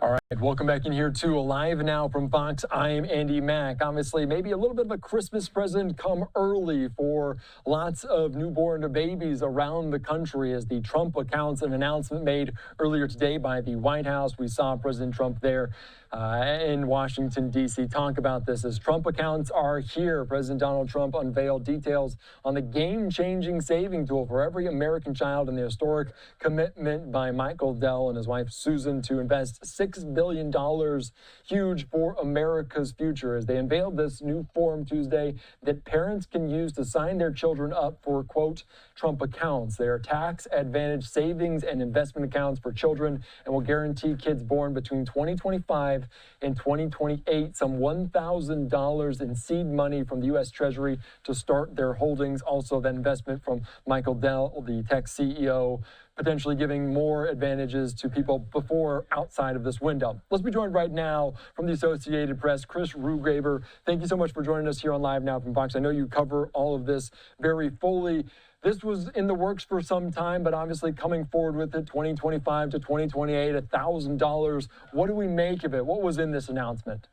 All right, welcome back in here to Live Now from Fox. I'm Andy Mack. Obviously, maybe a little bit of a Christmas present come early for lots of newborn babies around the country as the Trump accounts an announcement made earlier today by the White House. We saw President Trump there in Washington, D.C. talk about this as Trump accounts are here. President Donald Trump unveiled details on the game-changing saving tool for every American child and the historic commitment by Michael Dell and his wife Susan to invest $6 billion, huge for America's future, as they unveiled this new form Tuesday that parents can use to sign their children up for, quote, Trump accounts. They are tax advantage savings and investment accounts for children and will guarantee kids born between 2025 and 2028 some $1,000 in seed money from the U.S. Treasury to start their holdings. Also, that investment from Michael Dell, the tech CEO, potentially giving more advantages to people before outside of this window. Let's be joined right now from the Associated Press, Chris Rugaber. Thank you so much for joining us here on Live Now from Fox. I know you cover all of this very fully. This was in the works for some time, but obviously coming forward with it, 2025 to 2028, $1,000. What do we make of it? What was in this announcement?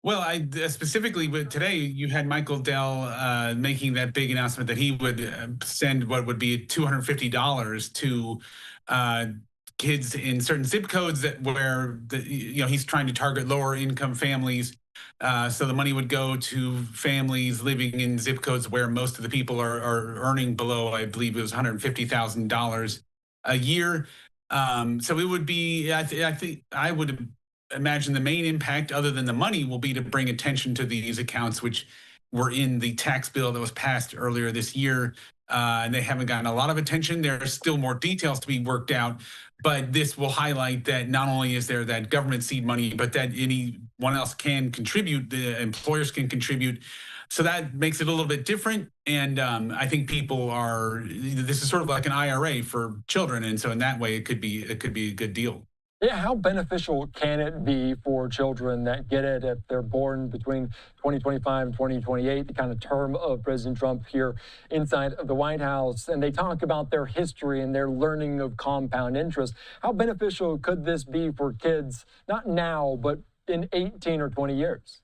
Well, I specifically, but today you had Michael Dell making that big announcement that he would send what would be $250 to kids in certain zip codes where he's trying to target lower income families. So the money would go to families living in zip codes where most of the people are earning below, I believe it was $150,000 a year. So it would be, I think I would imagine the main impact, other than the money, will be to bring attention to these accounts, which were in the tax bill that was passed earlier this year. And they haven't gotten a lot of attention. There are still more details to be worked out, but this will highlight that not only is there that government seed money, but that anyone else can contribute, the employers can contribute. So that makes it a little bit different. And I think this is sort of like an IRA for children. And so in that way, it could be a good deal. Yeah, how beneficial can it be for children that get it if they're born between 2025 and 2028, the kind of term of President Trump here inside of the White House? And they talk about their history and their learning of compound interest. How beneficial could this be for kids, not now, but in 18 or 20 years?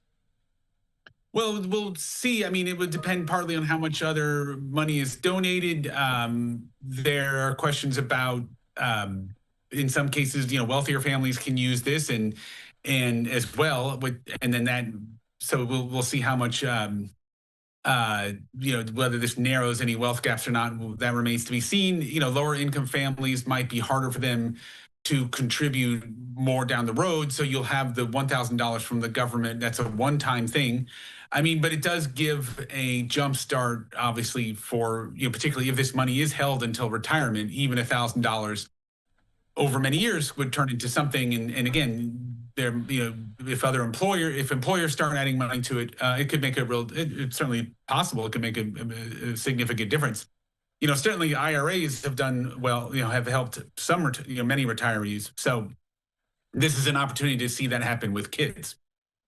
Well, we'll see. I mean, it would depend partly on how much other money is donated. There are questions about in some cases, wealthier families can use this and as well and then that. So we'll see how much, whether this narrows any wealth gaps or not, that remains to be seen. Lower income families might be harder for them to contribute more down the road. So you'll have the $1,000 from the government. That's a one-time thing. I mean, but it does give a jump start, obviously, for, particularly if this money is held until retirement. Even $1,000 over many years would turn into something. And again, there, if employers start adding money to it, it could make it's certainly possible. It could make a significant difference. Certainly IRAs have done well, have helped many retirees. So this is an opportunity to see that happen with kids.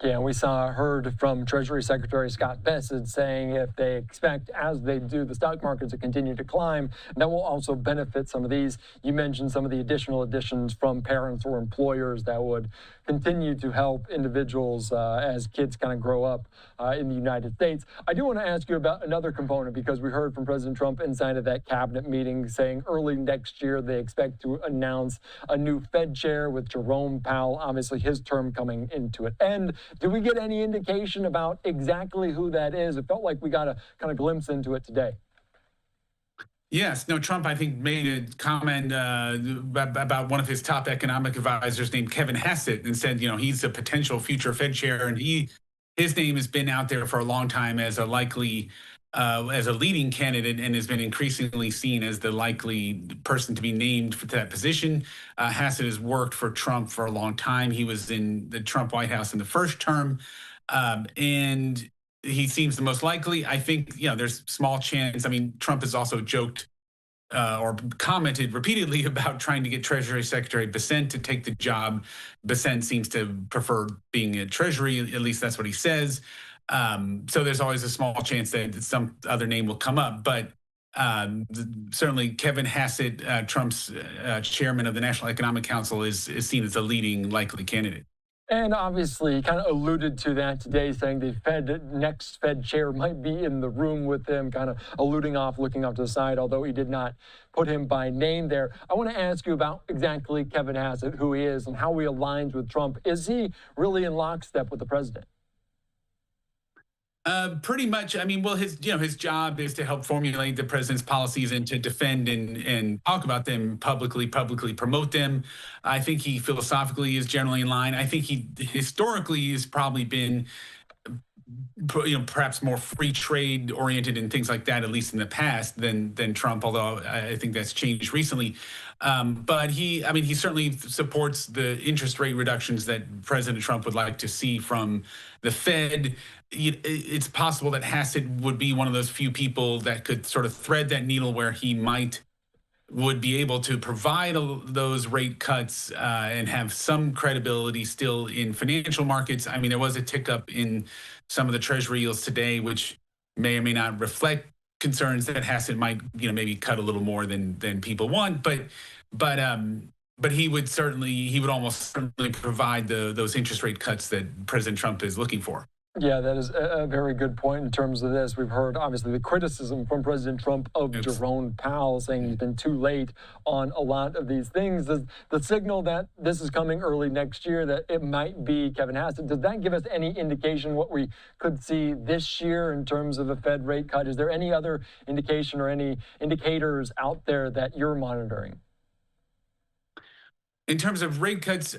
Yeah, we heard from Treasury Secretary Scott Bessent saying if they expect, as they do, the stock market to continue to climb, that will also benefit some of these. You mentioned some of the additional additions from parents or employers that would continue to help individuals as kids kind of grow up in the United States. I do want to ask you about another component, because we heard from President Trump inside of that cabinet meeting saying early next year they expect to announce a new Fed chair with Jerome Powell, obviously his term coming into an end. Do we get any indication about exactly who that is? It felt like we got a kind of glimpse into it today. Yes. No, Trump, I think, made a comment about one of his top economic advisors named Kevin Hassett and said, he's a potential future Fed chair. And his name has been out there for a long time as a likely, as a leading candidate, and has been increasingly seen as the likely person to be named for that position. Hassett has worked for Trump for a long time. He was in the Trump White House in the first term. And he seems the most likely. I think, there's small chance. I mean, Trump has also joked or commented repeatedly about trying to get Treasury Secretary Bessent to take the job. Bessent seems to prefer being at Treasury, at least that's what he says. So there's always a small chance that some other name will come up. But Certainly Kevin Hassett, Trump's chairman of the National Economic Council, is seen as a leading likely candidate. And obviously, he kind of alluded to that today, saying the next Fed chair might be in the room with him, kind of looking off to the side, although he did not put him by name there. I want to ask you about exactly Kevin Hassett, who he is and how he aligns with Trump. Is he really in lockstep with the president? Pretty much. I mean, well, his job is to help formulate the president's policies and to defend and talk about them publicly promote them. I think he philosophically is generally in line. I think he historically has probably been, perhaps more free trade oriented and things like that, at least in the past, than Trump. Although I think that's changed recently. But he certainly supports the interest rate reductions that President Trump would like to see from the Fed. It's possible that Hassett would be one of those few people that could sort of thread that needle where he would be able to provide those rate cuts and have some credibility still in financial markets. I mean, there was a tick up in some of the Treasury yields today, which may or may not reflect concerns that Hassett might, maybe cut a little more than people want. But he would almost certainly provide those interest rate cuts that President Trump is looking for. Yeah, that is a very good point in terms of this. We've heard, obviously, the criticism from President Trump of Jerome Powell, saying he's been too late on a lot of these things. The signal that this is coming early next year, that it might be Kevin Hassett, does that give us any indication what we could see this year in terms of a Fed rate cut? Is there any other indication or any indicators out there that you're monitoring? In terms of rate cuts,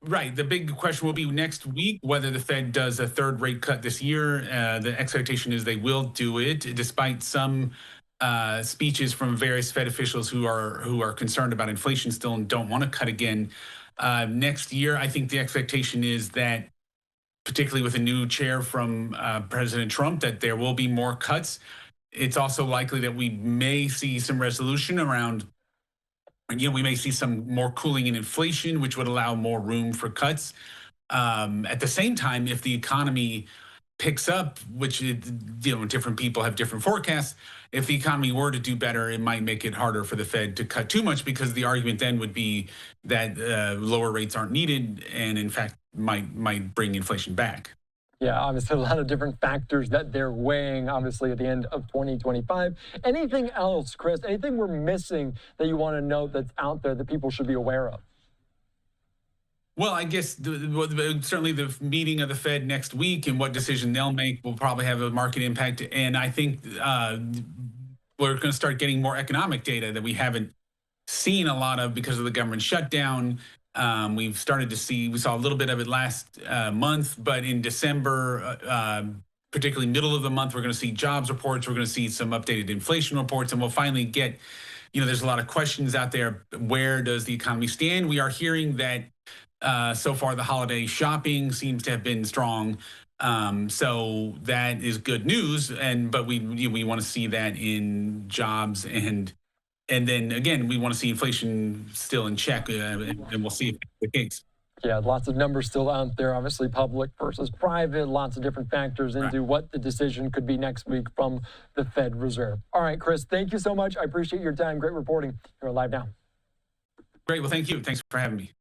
right. The big question will be next week whether the Fed does a third rate cut this year. The expectation is they will do it, despite some speeches from various Fed officials who are concerned about inflation still and don't want to cut again. Next year, I think the expectation is that, particularly with a new chair from President Trump, that there will be more cuts. It's also likely that we may see some resolution around. We may see some more cooling in inflation, which would allow more room for cuts. At the same time, if the economy picks up, which different people have different forecasts, if the economy were to do better, it might make it harder for the Fed to cut too much, because the argument then would be that lower rates aren't needed, and in fact might bring inflation back. Yeah, obviously a lot of different factors that they're weighing, obviously, at the end of 2025. Anything else, Chris? Anything we're missing that you want to note that's out there that people should be aware of? Well, I guess certainly the meeting of the Fed next week and what decision they'll make will probably have a market impact. And I think we're going to start getting more economic data that we haven't seen a lot of because of the government shutdown. We saw a little bit of it last month, but in December, particularly middle of the month, we're going to see jobs reports. We're going to see some updated inflation reports, and we'll finally get, there's a lot of questions out there. Where does the economy stand? We are hearing that so far the holiday shopping seems to have been strong. So that is good news. But we want to see that in jobs, and then again, we want to see inflation still in check, and we'll see if that's the case. Yeah, lots of numbers still out there, obviously public versus private, lots of different factors into what the decision could be next week from the Fed Reserve. All right, Chris, thank you so much. I appreciate your time. Great reporting here on Live Now. Great. Well, thank you. Thanks for having me.